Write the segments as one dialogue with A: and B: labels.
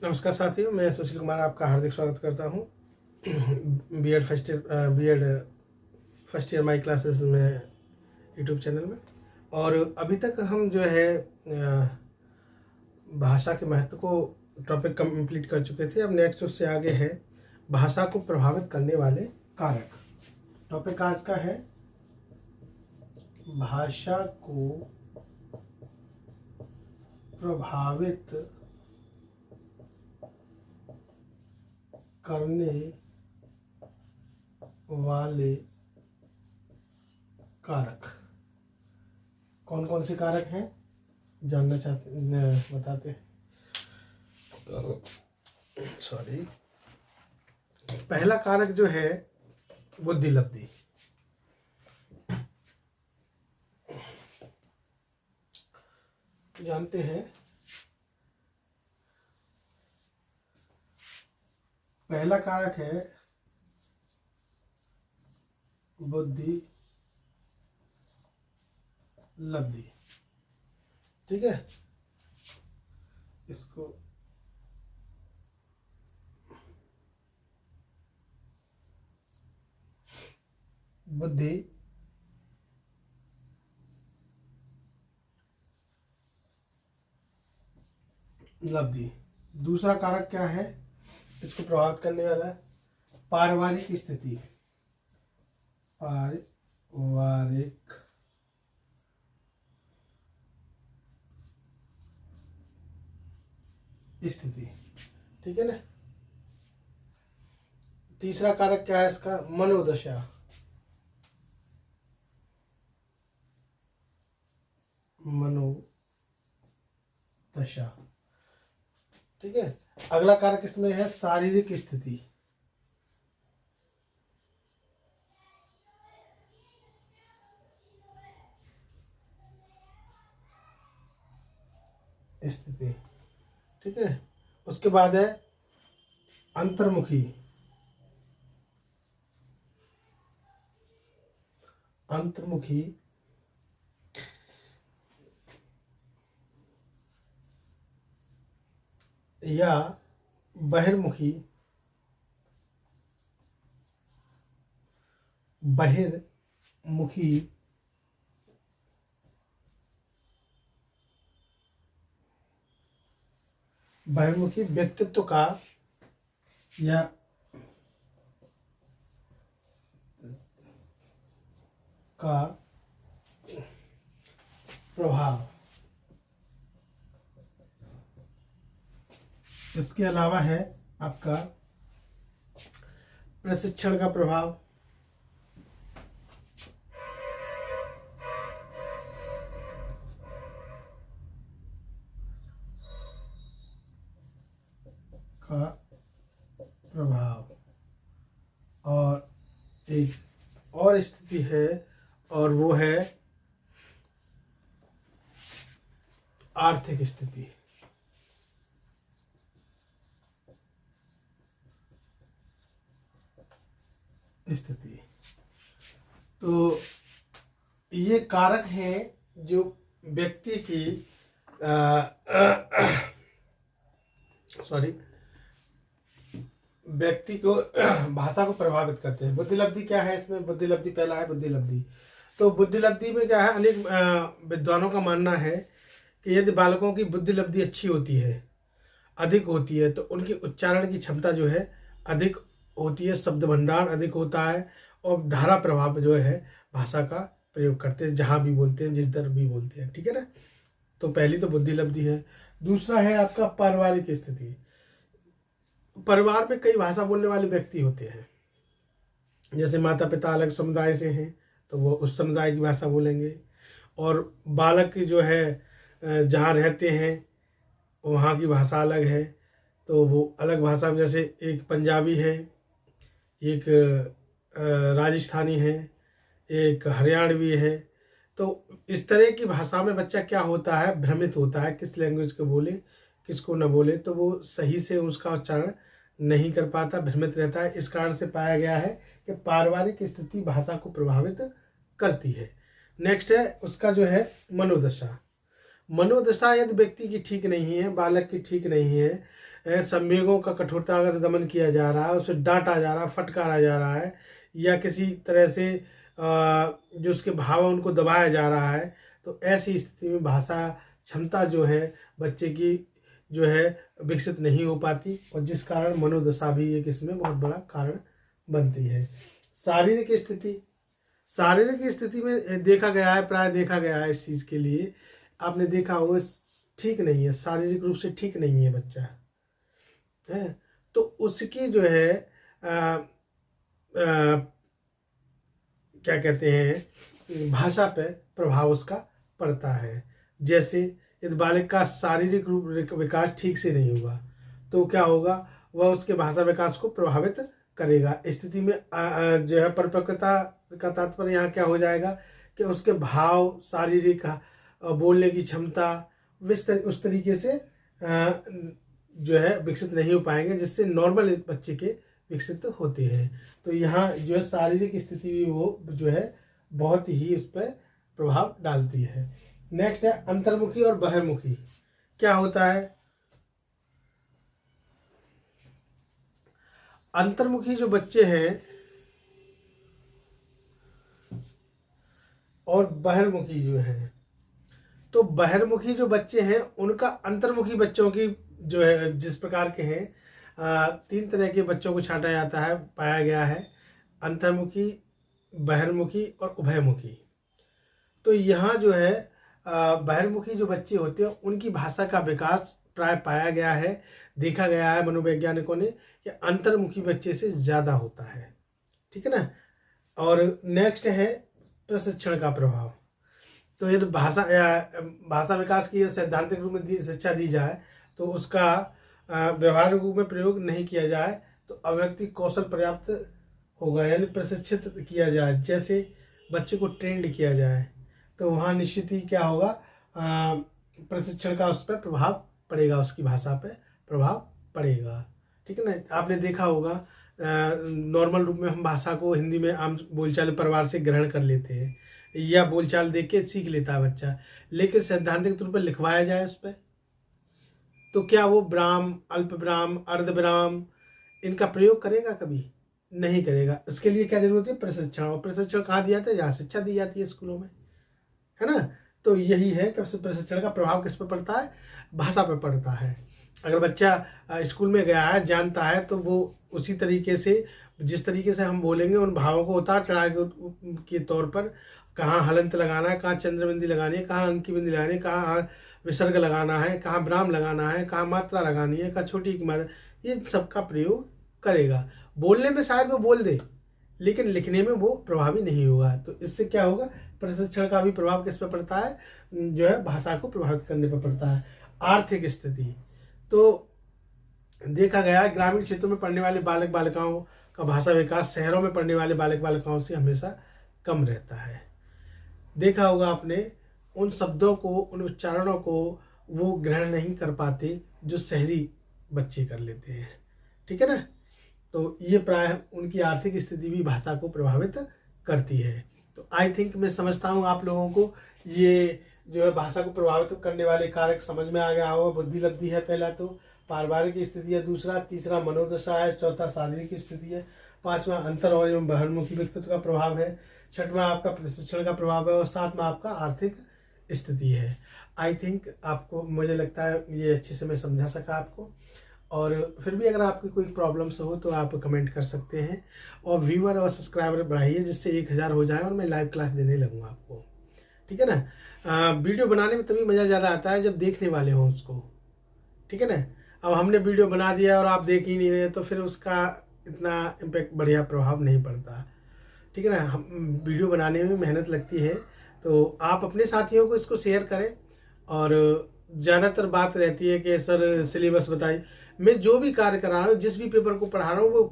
A: नमस्कार साथियों, मैं सुशील कुमार आपका हार्दिक स्वागत करता हूँ BEd first year my classes में यूट्यूब चैनल में। और अभी तक हम जो है भाषा के महत्व को टॉपिक कंप्लीट कर चुके थे। अब नेक्स्ट उससे आगे है भाषा को प्रभावित करने वाले कारक। टॉपिक आज का है भाषा को प्रभावित करने वाले कारक। कौन कौन से कारक हैं जानना चाहते बताते हैं। सॉरी, पहला कारक जो है बुद्धि लब्धि। जानते हैं पहला कारक है बुद्धि लब्धि। ठीक है, इसको बुद्धि लब्धि। दूसरा कारक क्या है इसको प्रभावित करने वाला? पारिवारिक स्थिति। पारिवारिक स्थिति। ठीक है ना। तीसरा कारक क्या है इसका? मनोदशा। मनोदशा। ठीक है। अगला कारक इसमें है शारीरिक स्थिति। ठीक है। उसके बाद है अंतर्मुखी। अंतर्मुखी या बहिर्मुखी। बहिर्मुखी व्यक्तित्व का या प्रभाव। इसके अलावा है आपका प्रशिक्षण का प्रभाव। और एक और स्थिति है और वो है आर्थिक स्थिति। तो ये कारक हैं जो व्यक्ति की व्यक्ति को भाषा को प्रभावित करते हैं। बुद्धि लब्धि क्या है इसमें? बुद्धि लब्धि पहला है बुद्धि लब्धि। तो बुद्धि लब्धि में क्या है, अनेक विद्वानों का मानना है कि यदि बालकों की बुद्धि लब्धि अच्छी होती है, अधिक होती है, तो उनकी उच्चारण की क्षमता जो है अधिक होती है, शब्द भंडार अधिक होता है और धारा प्रभाव जो है भाषा का प्रयोग करते हैं जहाँ भी बोलते हैं, जिस तरह भी बोलते हैं। ठीक है ना। तो पहली तो बुद्धि लब्धि है। दूसरा है आपका पारिवारिक स्थिति। परिवार में कई भाषा बोलने वाले व्यक्ति होते हैं। जैसे माता पिता अलग समुदाय से हैं तो वो उस समुदाय की भाषा बोलेंगे, और बालक जो है जहाँ रहते हैं वहाँ की भाषा अलग है तो वो अलग भाषा में, जैसे एक पंजाबी है, एक राजस्थानी है, एक हरियाणवी है। तो इस तरह की भाषा में बच्चा क्या होता है, भ्रमित होता है, किस लैंग्वेज को बोले किसको न बोले, तो वो सही से उसका उच्चारण नहीं कर पाता, भ्रमित रहता है। इस कारण से पाया गया है कि पारिवारिक स्थिति भाषा को प्रभावित करती है। नेक्स्ट है उसका जो है मनोदशा। मनोदशा यदि व्यक्ति की ठीक नहीं है, बालक की ठीक नहीं है, संवेगों का कठोरता का दमन किया जा रहा है, उसे डांटा जा रहा है, फटकारा जा रहा है, या किसी तरह से जो उसके भाव है उनको दबाया जा रहा है, तो ऐसी स्थिति में भाषा क्षमता जो है बच्चे की जो है विकसित नहीं हो पाती, और जिस कारण मनोदशा भी एक इसमें बहुत बड़ा कारण बनती है। शारीरिक स्थिति में देखा गया है, प्राय देखा गया है इस चीज़ के लिए, आपने देखा होगा ठीक नहीं है, शारीरिक रूप से ठीक नहीं है बच्चा है, तो उसकी जो है क्या कहते हैं, भाषा पे प्रभाव उसका पड़ता है। जैसे यदि बालक का शारीरिक रूप विकास ठीक से नहीं होगा तो क्या होगा, वह उसके भाषा विकास को प्रभावित करेगा। स्थिति में जो है परिपक्वता का तात्पर्य यहाँ क्या हो जाएगा कि उसके भाव, शारीरिक बोलने की क्षमता उस तरीके से जो है विकसित नहीं हो पाएंगे जिससे नॉर्मल बच्चे के विकसित होते हैं। तो यहाँ जो है शारीरिक स्थिति भी वो जो है बहुत ही उस पर प्रभाव डालती है। नेक्स्ट है अंतर्मुखी और बहिर्मुखी। क्या होता है, अंतर्मुखी जो बच्चे हैं और बहिर्मुखी जो हैं, तो बहिर्मुखी जो बच्चे हैं उनका अंतर्मुखी बच्चों की जो है जिस प्रकार के हैं, 3 तरह के बच्चों को छांटा जाता है, पाया गया है, अंतर्मुखी, बहिर्मुखी और उभयमुखी। तो यहाँ जो है बहिर्मुखी जो बच्चे होते हैं उनकी भाषा का विकास प्राय पाया गया है, देखा गया है मनोवैज्ञानिकों ने कि अंतर्मुखी बच्चे से ज़्यादा होता है, ठीक है ना। और नेक्स्ट है प्रशिक्षण का प्रभाव। तो यदि भाषा विकास की सैद्धांतिक रूप में शिक्षा दी जाए तो उसका व्यवहारिक रूप में प्रयोग नहीं किया जाए तो अव्यक्ति कौशल पर्याप्त होगा, यानी प्रशिक्षित किया जाए, जैसे बच्चे को ट्रेंड किया जाए तो वहाँ निश्चित ही क्या होगा, प्रशिक्षण का उस पर प्रभाव पड़ेगा, उसकी भाषा पे प्रभाव पड़ेगा, ठीक है ना। आपने देखा होगा नॉर्मल रूप में हम भाषा को हिंदी में आम बोलचाल परिवार से ग्रहण कर लेते हैं या बोलचाल देख के सीख लेता है बच्चा, लेकिन सैद्धांतिक तौर पर लिखवाया जाए उस पर तो क्या वो विराम, अल्प विराम, अर्ध विराम इनका प्रयोग करेगा? कभी नहीं करेगा। उसके लिए क्या जरूरत है? प्रशिक्षण। और प्रशिक्षण कहाँ दिया जाता है? जहाँ शिक्षा दी जाती है स्कूलों में, है ना। तो यही है कि प्रशिक्षण का प्रभाव किस पर पड़ता है? भाषा पर पड़ता है। अगर बच्चा स्कूल में गया है, जानता है, तो वो उसी तरीके से जिस तरीके से हम बोलेंगे उन भावों को उतार चढ़ा के तौर पर कहाँ हलंत लगाना है, कहाँ चंद्रबिंदी लगानी है, कहाँ अंकी बिंदी लगानी है, कहाँ विसर्ग लगाना है, कहाँ विराम लगाना है, कहाँ मात्रा लगानी है, कहाँ छोटी की मात्रा, ये सबका प्रयोग करेगा। बोलने में शायद वो बोल दे लेकिन लिखने में वो प्रभावी नहीं होगा। तो इससे क्या होगा? प्रशिक्षण का भी प्रभाव किस पर पड़ता है? जो है भाषा को प्रभावित करने पर पड़ता है। आर्थिक स्थिति, तो देखा गया है ग्रामीण क्षेत्रों में पढ़ने वाले बालक बालिकाओं का भाषा विकास शहरों में पढ़ने वाले बालक बालिकाओं से हमेशा कम रहता है। देखा होगा आपने, उन शब्दों को, उन उच्चारणों को वो ग्रहण नहीं कर पाते जो शहरी बच्चे कर लेते हैं, ठीक है ना। तो ये प्राय उनकी आर्थिक स्थिति भी भाषा को प्रभावित करती है। तो आई थिंक मैं समझता हूँ आप लोगों को ये जो है भाषा को प्रभावित करने वाले कारक समझ में आ गया होगा। बुद्धि लब्धि है पहला, तो पारिवारिक स्थिति है दूसरा, तीसरा मनोदशा है, चौथा शारीरिक स्थिति है, पांचवा अंतर और एवं बहिर्मुखी व्यक्तित्व का प्रभाव है, छठवां आपका प्रशिक्षण का प्रभाव है और सातवां आपका आर्थिक स्थिति है। आई थिंक आपको, मुझे लगता है ये अच्छे से मैं समझा सका आपको। और फिर भी अगर आपकी कोई प्रॉब्लम्स हो तो आप कमेंट कर सकते हैं और व्यूअर और सब्सक्राइबर बढ़ाइए जिससे 1000 हो जाए और मैं लाइव क्लास देने लगूँ आपको, ठीक है ना। वीडियो बनाने में तभी मज़ा ज़्यादा आता है जब देखने वाले हों उसको, ठीक है ना। अब हमने वीडियो बना दिया और आप देख ही नहीं रहे तो फिर उसका इतना इम्पैक्ट, बढ़िया प्रभाव नहीं पड़ता, ठीक है ना। हम वीडियो बनाने में मेहनत लगती है, तो आप अपने साथियों को इसको शेयर करें। और ज़्यादातर बात रहती है कि सर सिलेबस बताइए। मैं जो भी कार्य करा रहा हूँ, जिस भी पेपर को पढ़ा रहा हूँ, वो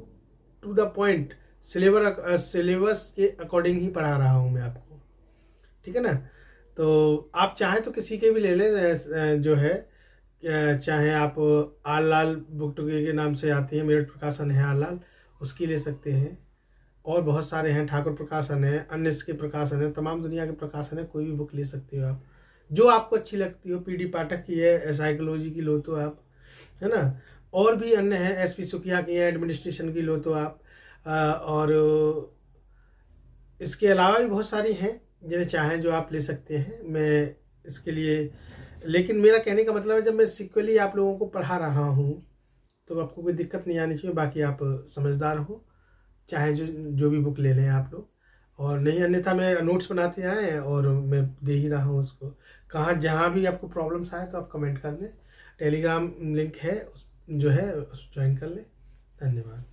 A: टू द पॉइंट सिलेबस के अकॉर्डिंग ही पढ़ा रहा हूँ मैं आपको, ठीक है ना। तो आप चाहें तो किसी के भी ले लें, जो है चाहे आप आल लाल बुक के नाम से आती है, मेरठ प्रकाशन है आल लाल, उसकी ले सकते हैं। और बहुत सारे हैं, ठाकुर प्रकाशन है, अन्य के प्रकाशन है, तमाम दुनिया के प्रकाशन है, कोई भी बुक ले सकते हो आप जो आपको अच्छी लगती हो। पीडी पाठक की है, साइकोलॉजी की लो तो आप, है ना। और भी अन्य हैं, एसपी सुखिया की हैं, एडमिनिस्ट्रेशन की लो तो आप और इसके अलावा भी बहुत सारी हैं जिन्हें चाहें जो आप ले सकते हैं। मैं इसके लिए, लेकिन मेरा कहने का मतलब है जब मैं सिक्वली आप लोगों को पढ़ा रहा हूँ तो आपको कोई दिक्कत नहीं आनी चाहिए। बाकी आप समझदार हो, चाहे जो भी बुक ले लें आप लोग, और नहीं अन्यथा मैं नोट्स बनाते आए और मैं दे ही रहा हूँ उसको। कहाँ जहाँ भी आपको प्रॉब्लम्स आए तो आप कमेंट कर दें। टेलीग्राम लिंक है जो है ज्वाइन कर लें। धन्यवाद।